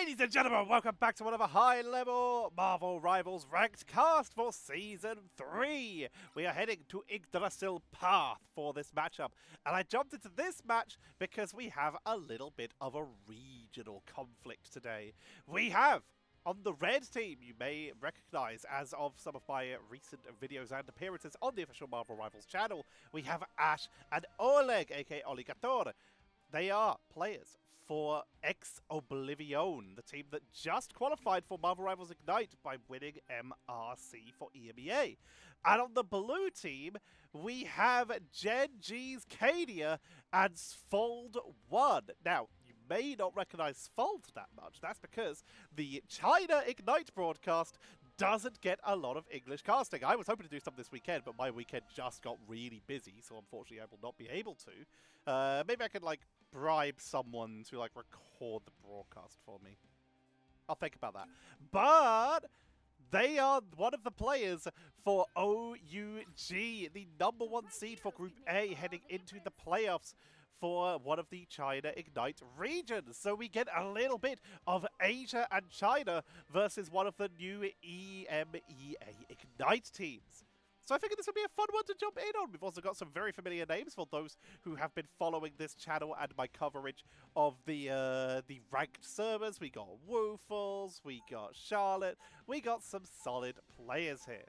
Ladies and gentlemen, welcome back to another high-level Marvel Rivals ranked cast for Season 3. We are heading to Yggdrasil Path for this matchup, and I jumped into this match because we have a little bit of a regional conflict today. We have, on the red team, you may recognize as of some of my recent videos and appearances on the official Marvel Rivals channel, we have Ashh and Oleg, aka olegattoor. They are players for Oblivione, the team that just qualified for Marvel Rivals Ignite by winning MRC for EMEA. And on the blue team, we have Gen.G's KAIDIA and Sölid. Now, you may not recognize Sölid that much. That's because the China Ignite broadcast doesn't get a lot of English casting. I was hoping to do something this weekend, but my weekend just got really busy, so unfortunately I will not be able to. Maybe I could, bribe someone to, record the broadcast for me. I'll think about that. But they are one of the players for OUG, the #1 seed for Group A, heading into the playoffs for one of the China Ignite regions. So we get a little bit of Asia and China versus one of the new EMEA Ignite teams. So I figured this would be a fun one to jump in on. We've also got some very familiar names for those who have been following this channel and my coverage of the ranked servers. We got Woofles, we got Sölid, we got some solid players here.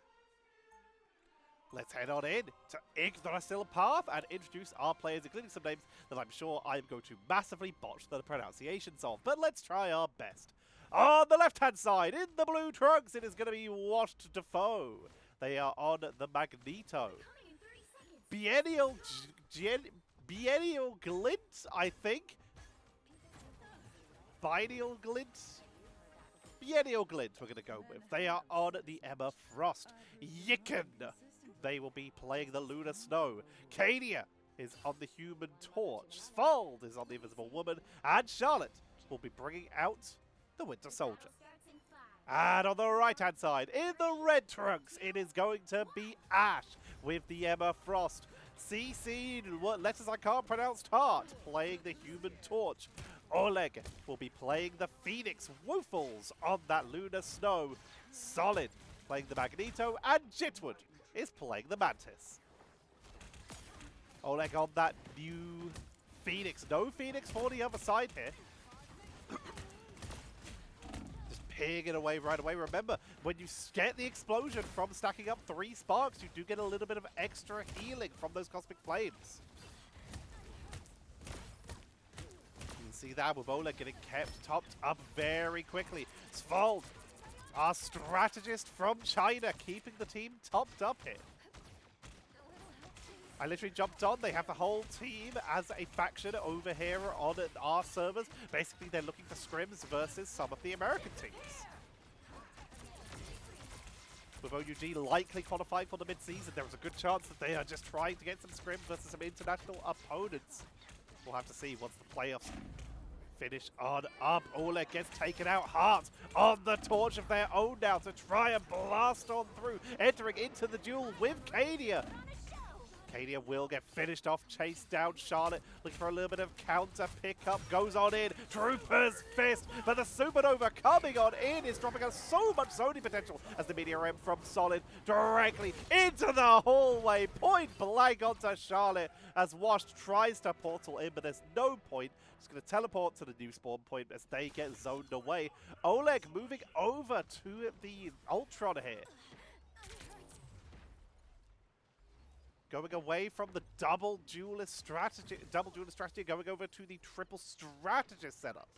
Let's head on in to Yggdrasil Path and introduce our players, including some names that I'm sure I'm going to massively botch the pronunciations of, but let's try our best. On the left-hand side, in the blue trunks, it is going to be Washedofe. They are on the Magneto. BiennialGlint, I think. BiennialGlint? BiennialGlint we're going to go with. They are on the Emma Frost. Yiken. They will be playing the Lunar Snow. KAIDIA is on the Human Torch. Sölid is on the Invisible Woman. And Sölid will be bringing out the Winter Soldier. And on the right-hand side, in the red trunks, it is going to be Ashh with the Emma Frost. cc, what letters I can't pronounce, heart, playing the Human Torch. Oleg will be playing the Phoenix Woofles on that Lunar Snow. Sölid playing the Magneto, and Jitward is playing the Mantis. Oleg on that new Phoenix. No Phoenix for the other side here. Ping it away right away. Remember, when you get the explosion from stacking up 3 sparks, you do get a little bit of extra healing from those cosmic flames. You can see that with Oleg getting kept topped up very quickly. Sölid, our strategist from China, keeping the team topped up here. I literally jumped on. They have the whole team as a faction over here on our servers. Basically, they're looking for scrims versus some of the American teams. With OUG likely qualifying for the mid-season, there is a good chance that they are just trying to get some scrims versus some international opponents. We'll have to see once the playoffs finish on up. Oleg gets taken out. Heart on the torch of their own now to try and blast on through, entering into the duel with KAIDIA. KAIDIA will get finished off, chased down. Sölid looking for a little bit of counter pickup, goes on in. Trooper's Fist, but the Supernova coming on in is dropping us so much zoning potential as the Meteor M from Sölid directly into the hallway. Point blank onto Sölid as Washed tries to portal in, but there's no point. Just going to teleport to the new spawn point as they get zoned away. Oleg moving over to the Ultron here. Going away from the double duelist strategy, going over to the triple strategist setup.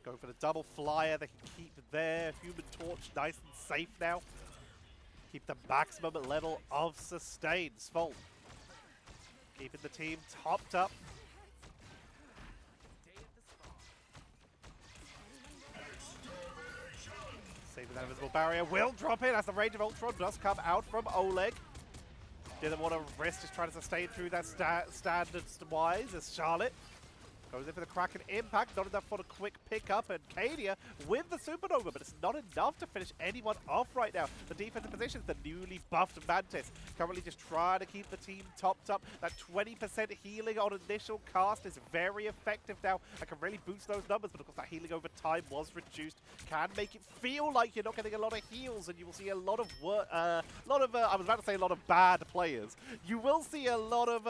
Going for the double flyer. They can keep their Human Torch nice and safe now. Keep the maximum level of sustain. Sölid keeping the team topped up. Saving that invisible barrier, will drop in as the range of Ultron does come out from Oleg. Didn't want to risk just trying to sustain through that standards-wise as Sölid Goes in for the Kraken impact, not enough for the quick pickup, and KAIDIA with the Supernova, but it's not enough to finish anyone off right now. The defensive positions, the newly buffed Mantis, currently just trying to keep the team topped up. That 20% healing on initial cast is very effective now. I can really boost those numbers, but of course that healing over time was reduced. Can make it feel like you're not getting a lot of heals, and you will see a lot of I was about to say a lot of bad players. You will see a lot of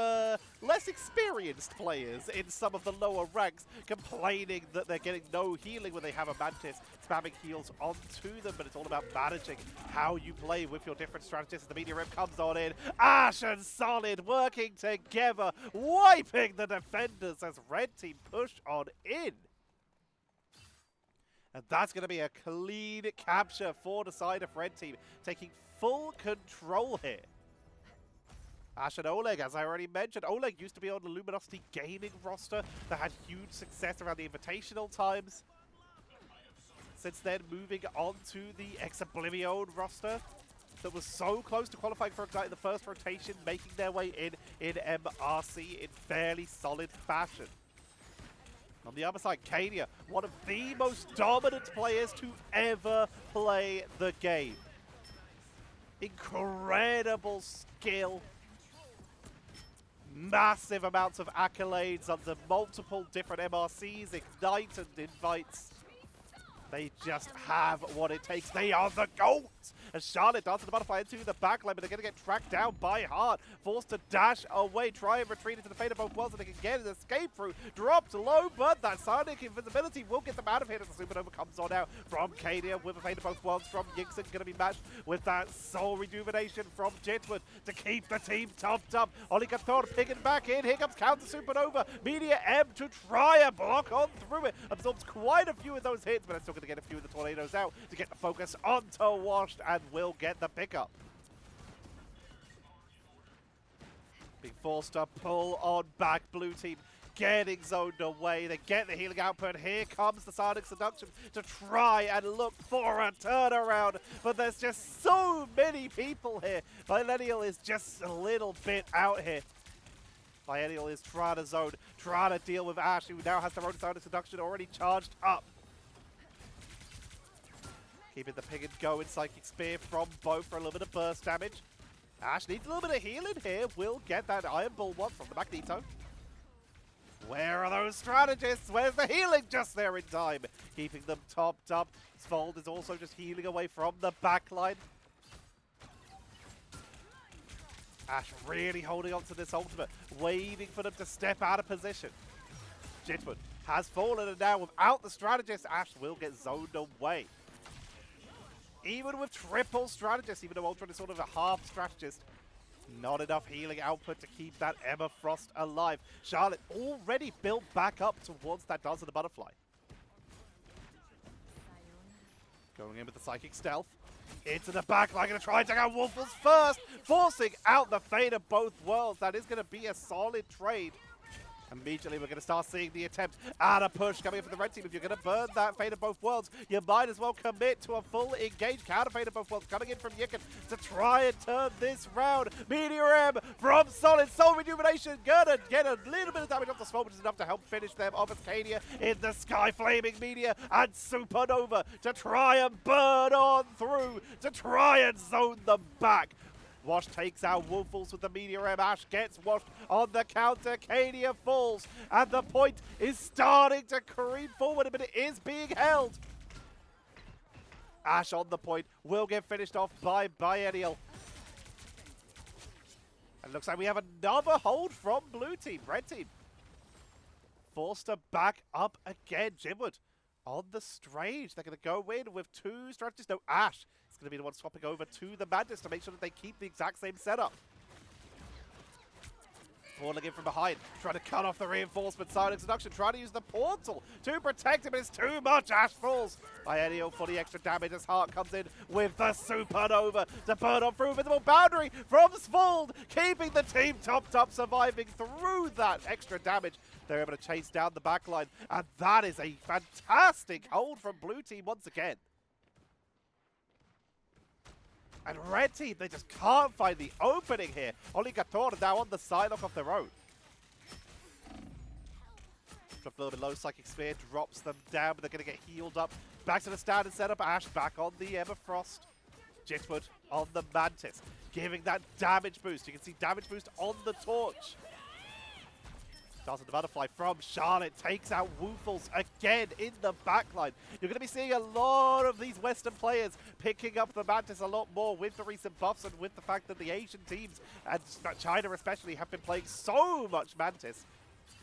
less experienced players in some of the lower ranks complaining that they're getting no healing when they have a Mantis spamming heals onto them, but it's all about managing how you play with your different strategies. As the Media Rip comes on in, Ashh and Sölid working together, wiping the defenders as Red Team push on in. And that's going to be a clean capture for the side of Red Team, taking full control here. Ashh and Oleg, as I already mentioned, Oleg used to be on the Luminosity Gaming roster that had huge success around the Invitational times. Since then, moving on to the ex-Oblivione roster that was so close to qualifying for Ignite in the first rotation, making their way in MRC in fairly solid fashion. On the other side, KAIDIA, one of the most dominant players to ever play the game. Incredible skill. Massive amounts of accolades under multiple different MRCs, Ignite and Invites. They just have what it takes. They are the GOAT! As Charlotte dances the butterfly into the backline, but they're going to get tracked down by Heart. Forced to dash away, try and retreat into the fate of both worlds so they can get an escape through. Dropped low, but that Sonic invisibility will get them out of here as the Supernova comes on out from KAIDIA with a fate of both worlds from YikenOxO. Going to be matched with that soul rejuvenation from Jitward to keep the team topped up. Olegattoor picking back in. Here comes counter Supernova. Media M to try and block on through it. Absorbs quite a few of those hits, but it's still going to get a few of the tornadoes out to get the focus onto Washed and will get the pickup. Being forced to pull on back, blue team getting zoned away. They get the healing output. Here comes the Sonic Seduction to try and look for a turnaround, but there's just so many people here. Biennial is just a little bit out here. Biennial is trying to zone, trying to deal with Ashh, who now has their own Sonic Seduction already charged up. Keeping the ping and go in Psychic Spear from both for a little bit of burst damage. Ashh needs a little bit of healing here. Will get that Iron Bull one from the Magneto. Where are those strategists? Where's the healing? Just there in time. Keeping them topped up. Sölid is also just healing away from the backline. Ashh really holding on to this ultimate. Waiting for them to step out of position. Jitward has fallen, and now without the strategist, Ashh will get zoned away. Even with triple strategist, even though Ultron is sort of a half strategist, not enough healing output to keep that Emma Frost alive. Charlotte already built back up towards that Dance of the Butterfly. Going in with the Psychic Stealth. Into the back line, going to try and take out Woofles first, forcing out the fate of both worlds. That is going to be a solid trade. Immediately, we're going to start seeing the attempt at a push coming in from the red team. If you're going to burn that Fate of Both Worlds, you might as well commit to a full engaged counter Fate of Both Worlds coming in from Yiken to try and turn this round. Media M from Sölid. Soul Rejuvenation gonna get a little bit of damage off the smoke, which is enough to help finish them off as KAIDIA in the sky. Flaming Media and Supernova to try and burn on through, to try and zone them back. Wash takes out Woofles with the Media M. Ashh gets washed on the counter. KAIDIA falls, and the point is starting to creep forward, but it is being held. Ashh on the point will get finished off by Biennial. And looks like we have another hold from blue team. Red team forced to back up again. Jitward on the Strange. They're going to go in with two strategists. No, Ashh going to be the one swapping over to the Mantis to make sure that they keep the exact same setup. Falling in from behind, trying to cut off the reinforcement. Sonic Seduction, trying to use the portal to protect him. It's too much. Ashh falls. Biennial for the extra damage as Heart comes in with the Supernova to burn on through. Visible boundary from Sölid, keeping the team topped up, surviving through that extra damage. They're able to chase down the backline, and that is a fantastic hold from blue team once again. And red team, they just can't find the opening here. Olegattoor now on the sidelock of their own. Dropped a little bit low, Psychic Spear drops them down, but they're going to get healed up. Back to the standard setup, Ashh back on the Everfrost. Jitward on the Mantis, giving that damage boost. You can see damage boost on the Torch. Doesn't the Butterfly from Charlotte takes out Woofles again in the backline. You're going to be seeing a lot of these Western players picking up the Mantis a lot more with the recent buffs and with the fact that the Asian teams, and China especially, have been playing so much Mantis.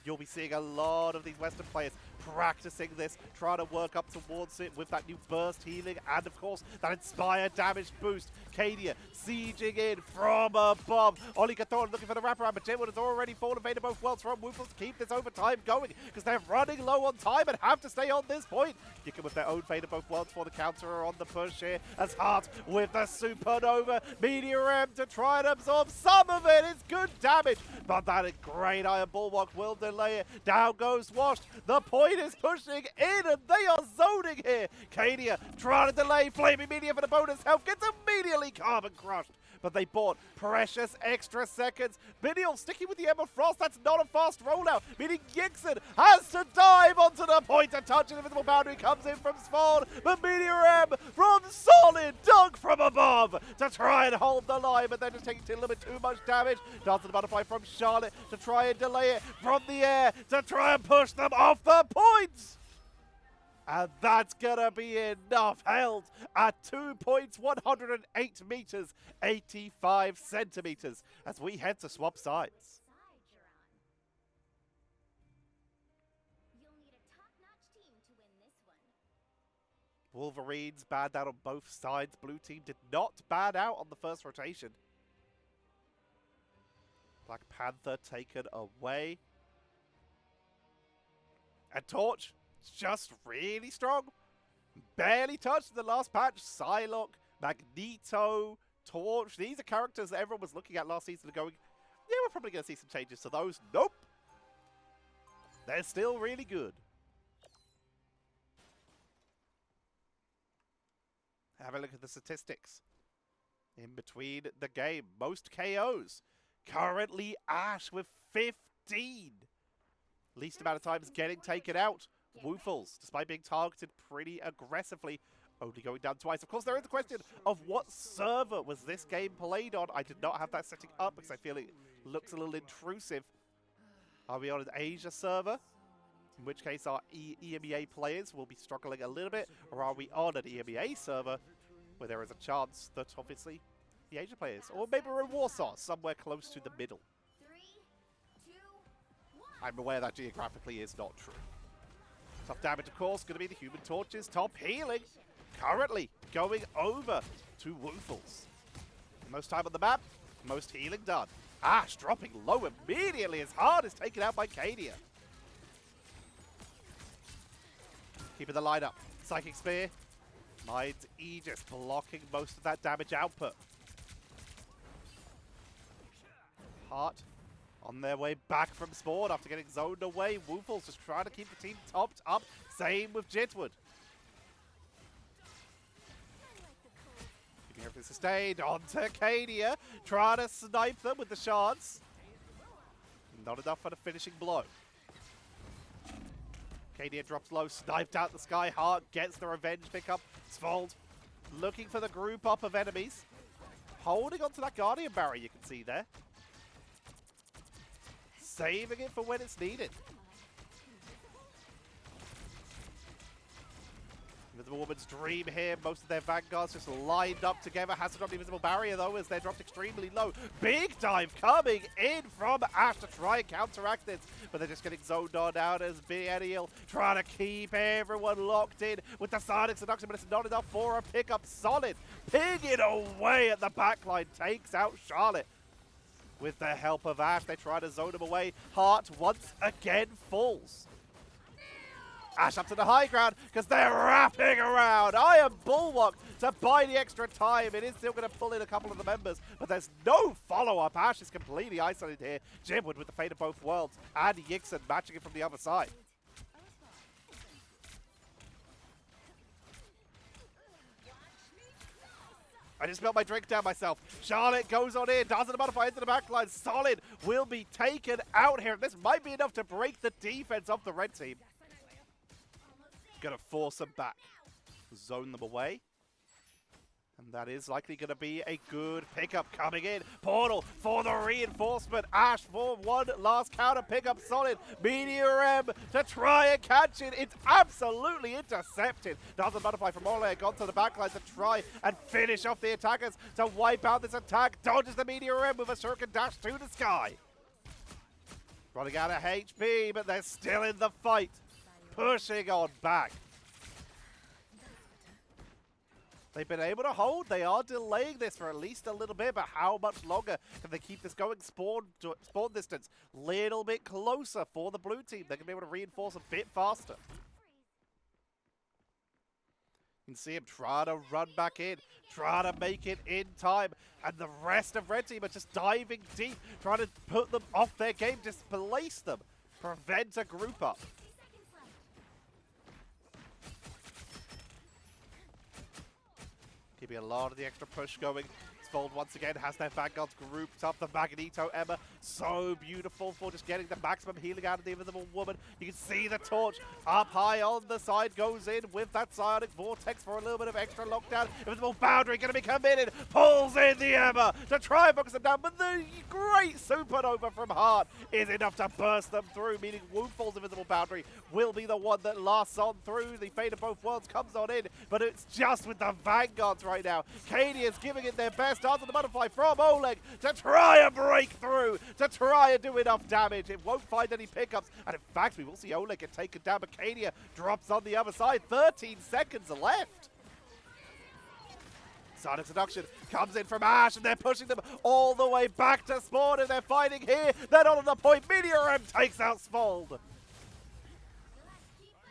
You'll be seeing a lot of these Western players practicing this, trying to work up towards it with that new burst healing and, of course, that inspired damage boost. KAIDIA sieging in from above. Olegattoor looking for the wraparound, but Jitward has already fallen fate of both worlds from Woofles to keep this overtime going because they're running low on time and have to stay on this point. Yiken with their own fate of both worlds for the counter on the push here as Heart with the supernova. Meteor M to try and absorb some of it. It's good damage, but that great Iron Bulwark will delay it. Down goes Washed. The point is pushing in and they are zoning here. KAIDIA trying to delay. Flaming Meteor for the bonus health. Gets immediately carbon crushed. But they bought precious extra seconds. Biennial sticking with the Everfrost. That's not a fast rollout, meaning Yiken has to dive onto the point to touch an invisible boundary. Comes in from Spawn, but Meteor M from Sölid dug from above to try and hold the line, but they're just taking a little bit too much damage. Does the Butterfly from Charlotte to try and delay it from the air to try and push them off the points. And that's gonna be enough. Held at 2 points, 108 meters, 85 centimeters as we head to swap sides. Wolverines banned out on both sides. Blue team did not ban out on the first rotation. Black Panther taken away. And Torch just really strong. Barely touched in the last patch. Psylocke, Magneto, Torch. These are characters that everyone was looking at last season and going, yeah, we're probably going to see some changes to those. Nope. They're still really good. Have a look at the statistics. In between the game, most KOs. Currently Ashh with 15. Least amount of times getting taken out. Woofles, despite being targeted pretty aggressively, only going down twice. Of course, there is the question of what server was this game played on. I did not have that setting up because I feel it looks a little intrusive. Are we on an Asia server? In which case our EMEA players will be struggling a little bit. Or are we on an EMEA server where there is a chance that obviously the Asia players, or maybe we're in Warsaw, somewhere close to the middle. 3, 2, 1. I'm aware that geographically is not true. Tough damage, of course, going to be the Human Torches. Top healing currently going over to Woofles. Most time on the map, most healing done. Ashh dropping low immediately as Heart is taken out by KAIDIA. Keeping the line up. Psychic Spear. Mind's Aegis blocking most of that damage output. Heart on their way back from Spawn after getting zoned away. Woofles just trying to keep the team topped up. Same with Jitward. Keeping everything sustained. Onto KAIDIA. Trying to snipe them with the shards. Not enough for the finishing blow. KAIDIA drops low. Sniped out the sky. Heart gets the revenge pickup. Svolid looking for the group up of enemies. Holding onto that Guardian barrier you can see there. Saving it for when it's needed. The Woman's Dream here. Most of their vanguards just lined up together. Has to drop the invisible barrier though as they're dropped extremely low. Big dive coming in from Ashh to try and counteract this. But they're just getting zoned on out as Biennial trying to keep everyone locked in with the Sonic Seduction, but it's not enough for a pickup. Sölid pinging away at the backline. Takes out Charlotte. With the help of Ashh, they try to zone him away. Heart once again falls. Ashh up to the high ground because they're wrapping around. Iron Bulwark to buy the extra time. It is still going to pull in a couple of the members, but there's no follow-up. Ashh is completely isolated here. Jitward with the fate of both worlds and Yiken matching it from the other side. I just spilled my drink down myself. Charlotte goes on in, doesn't modify into the backline. Sölid will be taken out here. This might be enough to break the defense of the red team. Gonna force them back. Zone them away. And that is likely going to be a good pickup coming in. Portal for the reinforcement. Ashh for one last counter pickup. Sölid. Meteor M to try and catch it. It's absolutely intercepted. Doesn't modify from Oleg onto the backline to try and finish off the attackers to wipe out this attack. Dodges the Meteor M with a shuriken dash to the sky. Running out of HP, but they're still in the fight. Pushing on back. They've been able to hold. They are delaying this for at least a little bit, but how much longer can they keep this going? Spawn distance, little bit closer for the blue team. They're going to be able to reinforce a bit faster. You can see him trying to run back in, trying to make it in time. And the rest of red team are just diving deep, trying to put them off their game, displace them, prevent a group up. Keeping a lot of the extra push going. Sölid once again has their vanguards grouped up. The Magneto Emma, so beautiful for just getting the maximum healing out of the Invisible Woman. You can see the torch up high on the side, goes in with that Psionic Vortex for a little bit of extra lockdown. Invisible Boundary going to be committed, pulls in the Emma to try and focus them down, but the great Supernova from Heart is enough to burst them through, meaning Woofles' Invisible Boundary will be the one that lasts on through. The Fate of Both Worlds comes on in, but it's just with the Vanguards right now. KAIDIA is giving it their best. Starts on the butterfly from Oleg to try and break through, to try and do enough damage. It won't find any pickups, and in fact, we will see Oleg get taken down, but KAIDIA drops on the other side. 13 seconds left. Side introduction comes in from Ashh, and they're pushing them all the way back to spawn, and they're fighting here. They're not on the point. Meteor M takes out Sölid.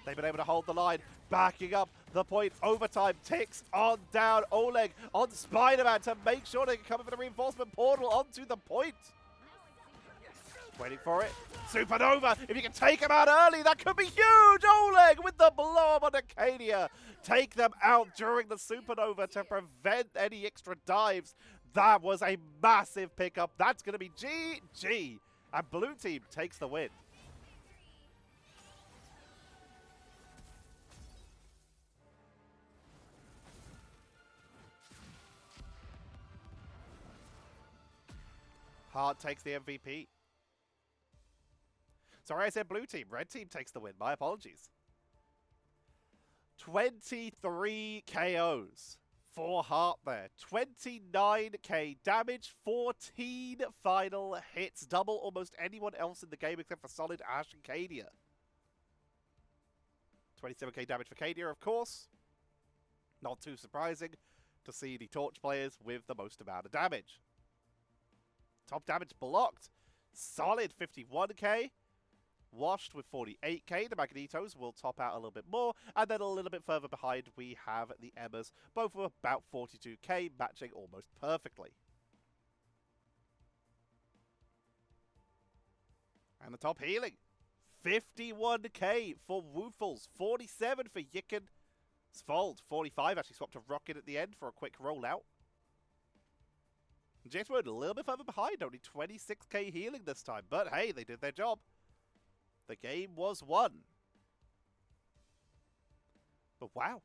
They've been able to hold the line, backing up the point. Overtime ticks on down. Oleg on Spider-Man to make sure they can come in for the reinforcement portal onto the point. Waiting for it. Supernova, if you can take him out early, that could be huge. Oleg with the blow on KAIDIA. Take them out during the Supernova to prevent any extra dives. That was a massive pickup. That's going to be GG. And blue team takes the win. Heart takes the MVP. Sorry, I said blue team. Red team takes the win. My apologies. 23 KOs for Heart there. 29k damage, 14 final hits. Double almost anyone else in the game except for Sölid, Ashh, and KAIDIA. 27k damage for KAIDIA, of course. Not too surprising to see the Torch players with the most amount of damage. Top damage blocked. Sölid 51k. Washed with 48k. The Magnetos will top out a little bit more. And then a little bit further behind, we have the Emmas, both with about 42k, matching almost perfectly. And the top healing. 51k for Woofles. 47 for YikenOxO. 45 actually swapped to Rocket at the end for a quick rollout. Jitward a little bit further behind, only 26k healing this time. But hey, they did their job. The game was won. But wow,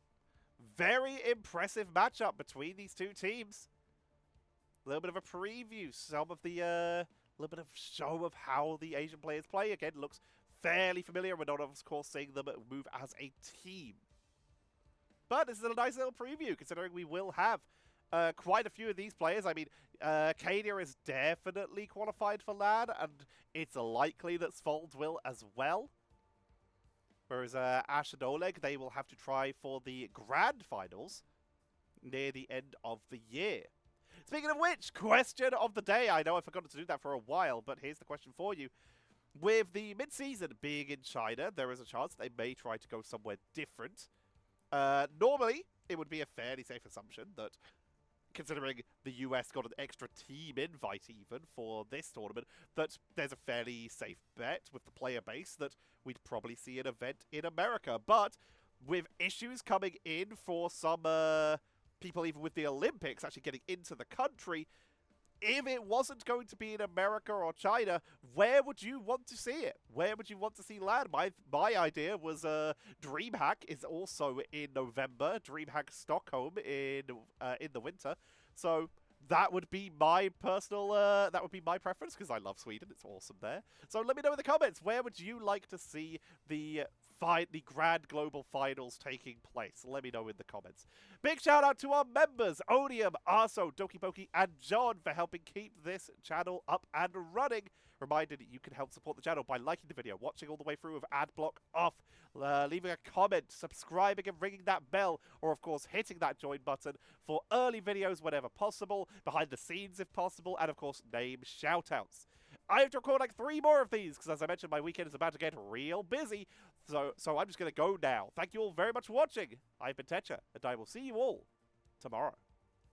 very impressive matchup between these two teams. A little bit of a preview, some of the, little bit of show of how the Asian players play. Again, looks fairly familiar. We're not, of course, seeing them move as a team. But this is a nice little preview, considering we will have quite a few of these players. I mean, KAIDIA is definitely qualified for LAN, and it's likely that Sölid will as well. Whereas Ashh and Oleg, they will have to try for the grand finals near the end of the year. Speaking of which, question of the day. I know I forgot to do that for a while, but here's the question for you. With the mid-season being in China, there is a chance they may try to go somewhere different. Normally, it would be a fairly safe assumption that, considering the US got an extra team invite even for this tournament, that there's a fairly safe bet with the player base that we'd probably see an event in America. But with issues coming in for some people even with the Olympics actually getting into the country. If it wasn't going to be in America or China, where would you want to see it? Where would you want to see land? My idea was DreamHack is also in November. DreamHack Stockholm in the winter. So that would be my personal, that would be my preference because I love Sweden. It's awesome there. So let me know in the comments, where would you like to see the grand global finals taking place? Let me know in the comments. Big shout out to our members, Odium, Arso, Dokipoki, and John for helping keep this channel up and running. Reminder that you can help support the channel by liking the video, watching all the way through with ad block off, leaving a comment, subscribing and ringing that bell, or of course hitting that join button for early videos whenever possible, behind the scenes if possible, and of course name shoutouts. I have to record like 3 more of these because, as I mentioned, my weekend is about to get real busy. So I'm just going to go now. Thank you all very much for watching. I've been Tetcher, and I will see you all tomorrow.